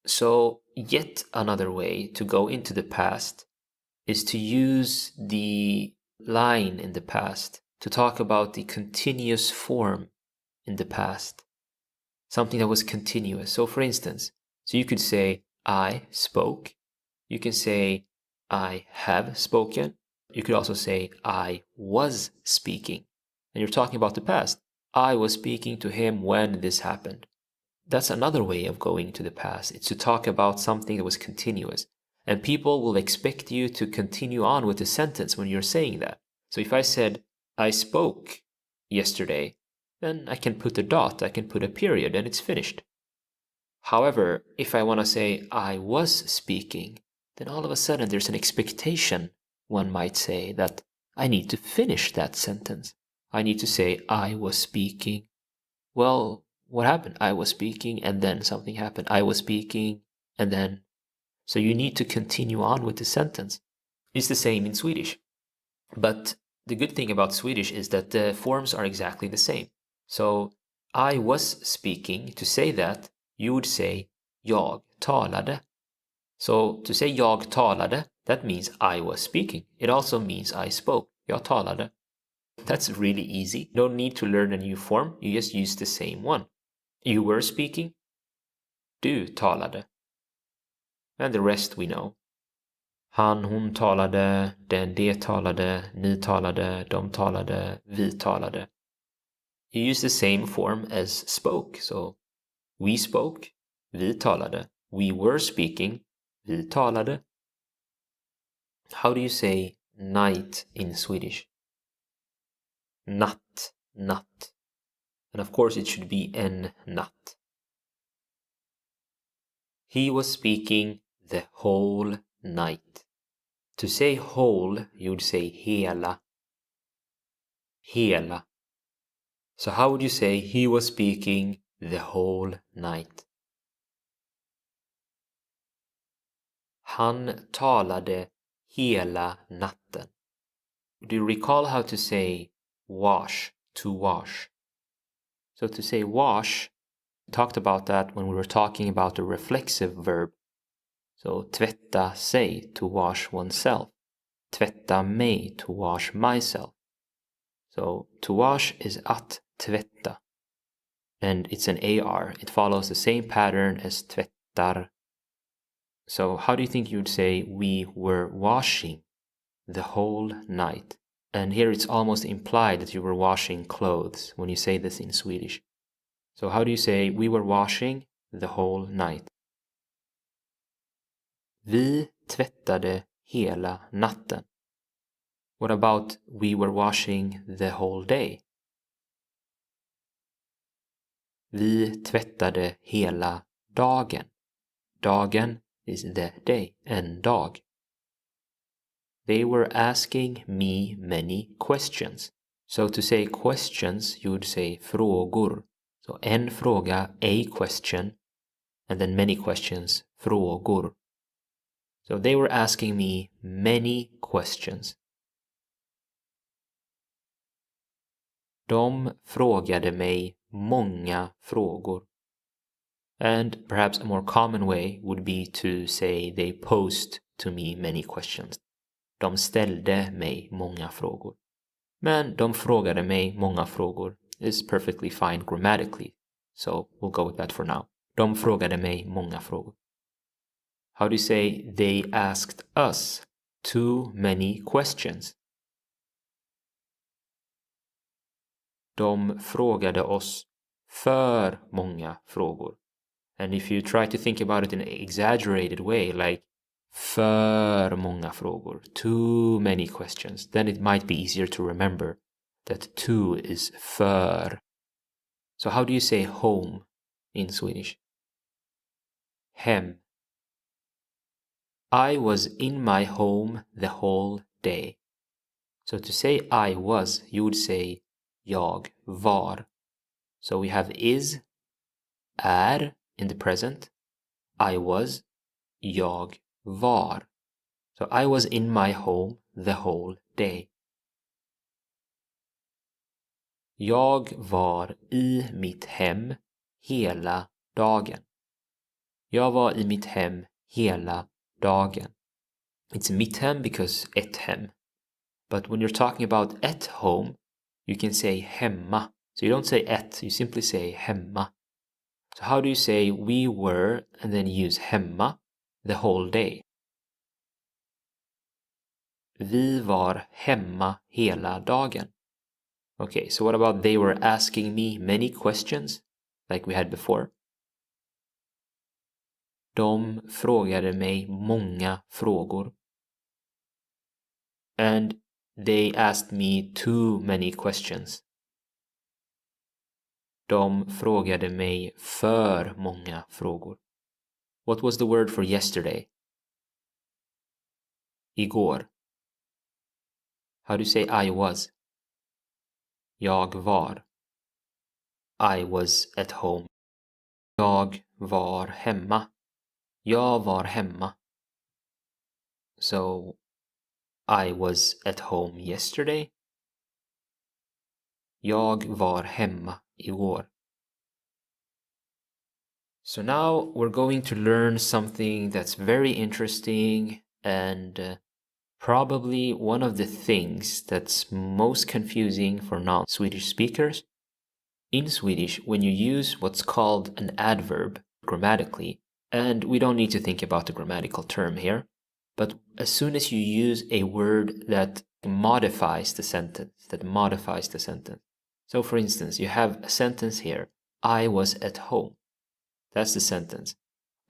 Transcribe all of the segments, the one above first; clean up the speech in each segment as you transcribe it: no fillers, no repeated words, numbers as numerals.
So yet another way to go into the past is to use the line in the past to talk about the continuous form in the past. Something that was continuous. So for instance, you could say, I spoke. You can say, I have spoken. You could also say, I was speaking. And you're talking about the past. I was speaking to him when this happened. That's another way of going to the past. It's to talk about something that was continuous. And people will expect you to continue on with the sentence when you're saying that. So if I said, I spoke yesterday, then I can put a dot, I can put a period, and it's finished. However, if I want to say, I was speaking, then all of a sudden there's an expectation, one might say, that I need to finish that sentence. I need to say, I was speaking. Well, what happened? I was speaking, and then something happened. I was speaking, and then... So you need to continue on with the sentence. It's the same in Swedish. But the good thing about Swedish is that the forms are exactly the same. So, I was speaking, to say that, you would say, jag talade. So, to say jag talade, that means I was speaking. It also means I spoke. Jag talade. That's really easy. You don't need to learn a new form. You just use the same one. You were speaking. Du talade. And the rest we know. Han, hon talade, den, det talade, ni talade, de talade, vi talade. You use the same form as spoke. So, we spoke, vi talade. We were speaking, vi talade. How do you say night in Swedish? Natt, natt. And of course it should be en natt. He was speaking the whole night. To say whole, you would say hela. Hela. So how would you say he was speaking the whole night? Han talade hela natten. Do you recall how to say wash, to wash? So to say wash, we talked about that when we were talking about the reflexive verb. So tvätta sig, to wash oneself. Tvätta mig, to wash myself. So to wash is att tvätta. And it's an AR. It follows the same pattern as tvättar. So how do you think you'd say we were washing the whole night? And here it's almost implied that you were washing clothes when you say this in Swedish. So how do you say we were washing the whole night? Vi tvättade hela natten. What about we were washing the whole day? Vi tvättade hela dagen. Dagen is the day, en dag. They were asking me many questions. So to say questions, you would say frågor. So en fråga, a question, and then many questions, frågor. So they were asking me many questions. De frågade mig många frågor. And perhaps a more common way would be to say they posed to me many questions. De ställde mig många frågor. Men de frågade mig många frågor is perfectly fine grammatically. So we'll go with that for now. De frågade mig många frågor. How do you say they asked us too many questions? De frågade oss för många frågor. And if you try to think about it in an exaggerated way, like för många frågor, too many questions, then it might be easier to remember that too is för. So how do you say home in Swedish? Hem. I was in my home the whole day. So to say I was, you would say jag var. So we have is, är in the present. I was, jag var. So I was in my home the whole day. Jag var i mitt hem hela dagen. Jag var I mitt hem hela dagen. It's mitt hem because ett hem. But when you're talking about at home, you can say hemma. So you don't say ett, you simply say hemma. So how do you say we were and then use hemma the whole day? Vi var hemma hela dagen. Okay, so what about they were asking me many questions, like we had before? De frågade mig många frågor. And they asked me too many questions. De frågade mig för många frågor. What was the word for yesterday? Igår. How do you say I was? Jag var. I was at home. Jag var hemma. Jag var hemma. So, I was at home yesterday. Jag var hemma igår. So now we're going to learn something that's very interesting and probably one of the things that's most confusing for non-Swedish speakers. In Swedish, when you use what's called an adverb grammatically, and we don't need to think about the grammatical term here, but as soon as you use a word that modifies the sentence, So for instance, you have a sentence here, I was at home. That's the sentence.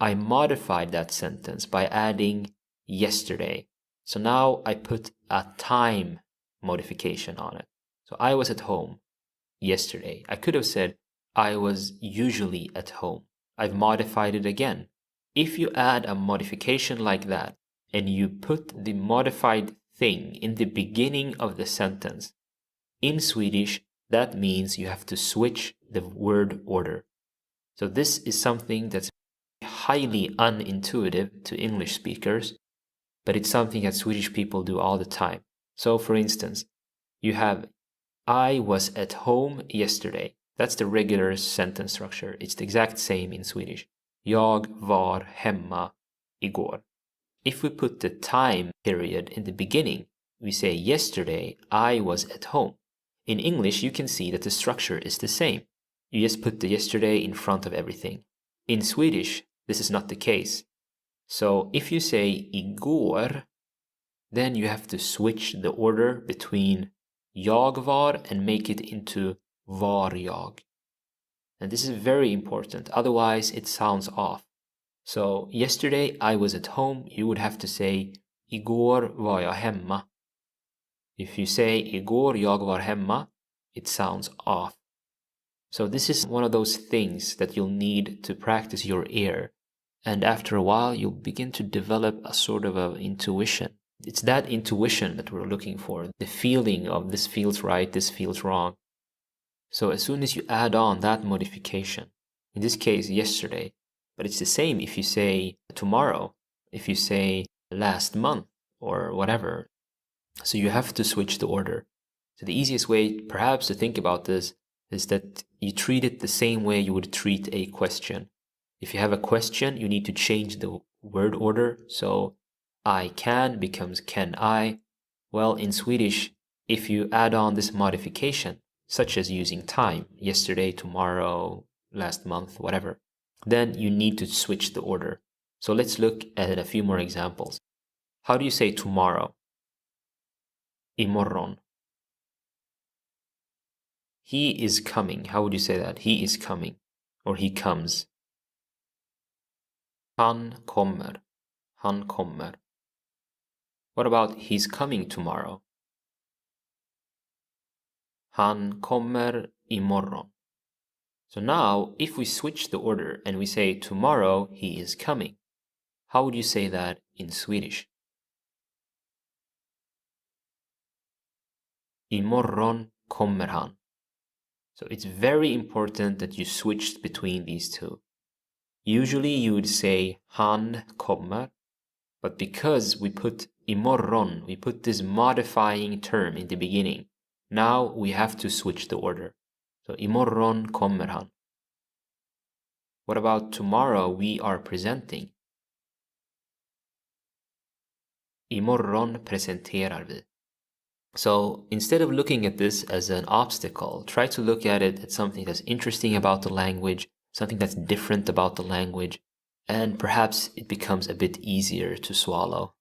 I modified that sentence by adding yesterday. So now I put a time modification on it. So I was at home yesterday. I could have said I was usually at home. I've modified it again. If you add a modification like that and you put the modified thing in the beginning of the sentence, in Swedish, that means you have to switch the word order. So this is something that's highly unintuitive to English speakers, but it's something that Swedish people do all the time. So for instance, you have I was at home yesterday. That's the regular sentence structure. It's the exact same in Swedish. Jag var hemma igår. If we put the time period in the beginning, we say yesterday I was at home. In English, you can see that the structure is the same. You just put the yesterday in front of everything. In Swedish, this is not the case. So if you say igår, then you have to switch the order between jag var and make it into var jag. And this is very important, otherwise it sounds off. So yesterday I was at home, you would have to say igår var jag hemma. If you say igår jag var hemma, it sounds off. So this is one of those things that you'll need to practice your ear. And after a while, you'll begin to develop a sort of an intuition. It's that intuition that we're looking for, the feeling of this feels right, this feels wrong. So as soon as you add on that modification, in this case, yesterday, but it's the same if you say tomorrow, if you say last month or whatever. So you have to switch the order. So the easiest way perhaps to think about this is that you treat it the same way you would treat a question. If you have a question, you need to change the word order. So I can becomes can I. Well, in Swedish, if you add on this modification, such as using time, yesterday, tomorrow, last month, whatever, then you need to switch the order. So let's look at a few more examples. How do you say tomorrow? Imorgon. He is coming. How would you say that? He is coming. Or he comes. Han kommer. Han kommer. What about he's coming tomorrow? Han kommer imorgon. So now, if we switch the order and we say tomorrow he is coming, how would you say that in Swedish? Imorgon kommer han. So it's very important that you switch between these two. Usually you would say han kommer, but because we put imorgon, we put this modifying term in the beginning, now we have to switch the order. So imorgon kommer han. What about tomorrow we are presenting? Imorgon presenterar vi. So instead of looking at this as an obstacle, try to look at it as something that's interesting about the language, something that's different about the language, and perhaps it becomes a bit easier to swallow.